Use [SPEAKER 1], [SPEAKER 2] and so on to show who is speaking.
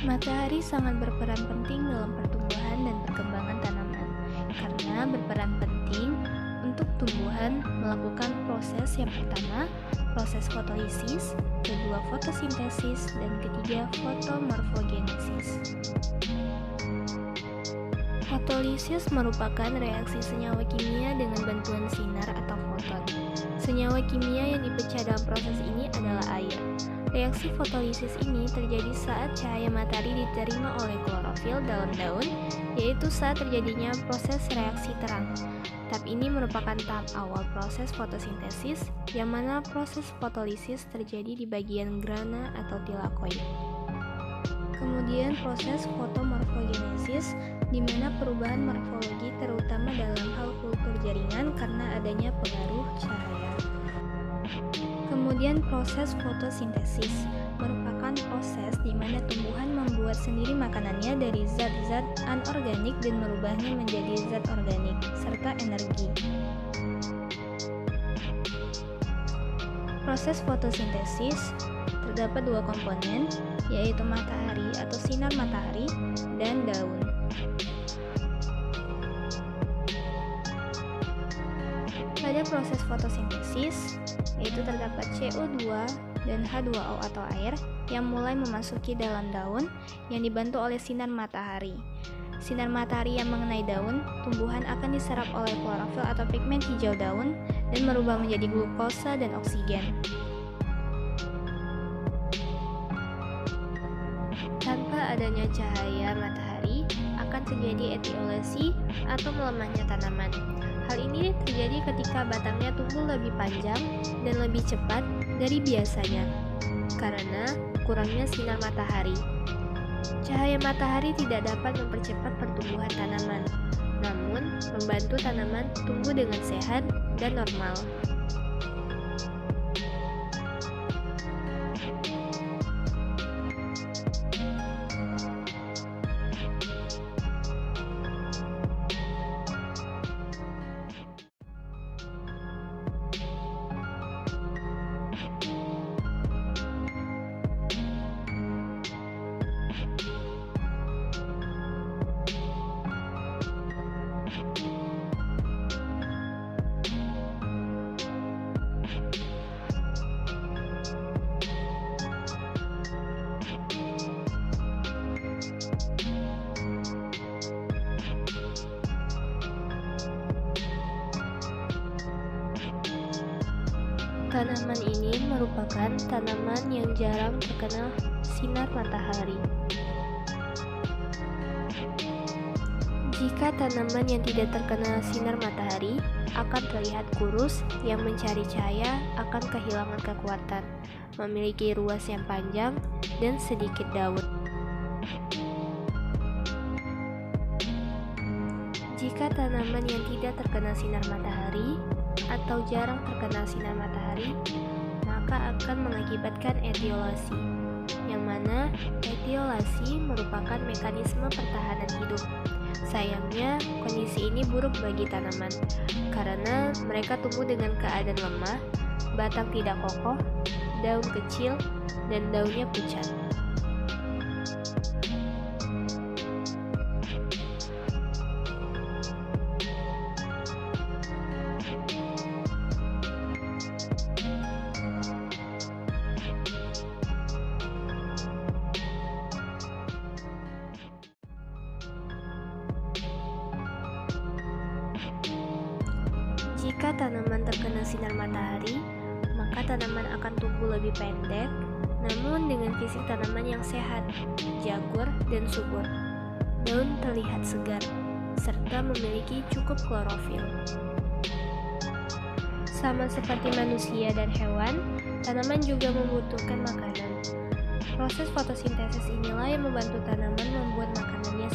[SPEAKER 1] Matahari sangat berperan penting dalam pertumbuhan dan perkembangan tanaman, karena berperan penting untuk tumbuhan melakukan proses yang pertama, proses fotolisis, kedua fotosintesis, dan ketiga fotomorfogenesis. Fotolisis merupakan reaksi senyawa kimia dengan bantuan sinar atau foton. Senyawa kimia yang dipecah dalam proses ini adalah air. Reaksi fotolisis ini terjadi saat cahaya matahari diterima oleh klorofil dalam daun, yaitu saat terjadinya proses reaksi terang. Tahap ini merupakan tahap awal proses fotosintesis, yang mana proses fotolisis terjadi di bagian grana atau tilakoid. Kemudian proses fotomorfogenesis, di mana perubahan morfologi terutama dalam hal kultur jaringan karena adanya pengaruh cahaya. Kemudian proses fotosintesis merupakan proses di mana tumbuhan membuat sendiri makanannya dari zat-zat anorganik dan merubahnya menjadi zat organik, serta energi. Proses fotosintesis terdapat dua komponen, yaitu matahari atau sinar matahari dan daun. Pada proses fotosintesis, yaitu terdapat CO2 dan H2O atau air yang mulai memasuki dalam daun yang dibantu oleh sinar matahari. Sinar matahari yang mengenai daun, tumbuhan akan diserap oleh klorofil atau pigmen hijau daun dan merubah menjadi glukosa dan oksigen. Tanpa adanya cahaya matahari, akan terjadi etiolasi atau melemahnya tanaman. Hal ini terjadi ketika batangnya tumbuh lebih panjang dan lebih cepat dari biasanya, karena kurangnya sinar matahari. Cahaya matahari tidak dapat mempercepat pertumbuhan tanaman, namun membantu tanaman tumbuh dengan sehat dan normal. Tanaman ini merupakan tanaman yang jarang terkena sinar matahari. Jika tanaman yang tidak terkena sinar matahari akan terlihat kurus, yang mencari cahaya akan kehilangan kekuatan, memiliki ruas yang panjang dan sedikit daun. Jika tanaman yang tidak terkena sinar matahari atau jarang terkena sinar matahari, maka akan mengakibatkan etiolasi, yang mana etiolasi merupakan mekanisme pertahanan hidup. Sayangnya, kondisi ini buruk bagi tanaman, karena mereka tumbuh dengan keadaan lemah, batang tidak kokoh, daun kecil, dan daunnya pucat. Jika tanaman terkena sinar matahari, maka tanaman akan tumbuh lebih pendek, namun dengan fisik tanaman yang sehat, jagur, dan subur. Daun terlihat segar, serta memiliki cukup klorofil. Sama seperti manusia dan hewan, tanaman juga membutuhkan makanan. Proses fotosintesis inilah yang membantu tanaman membuat makanannya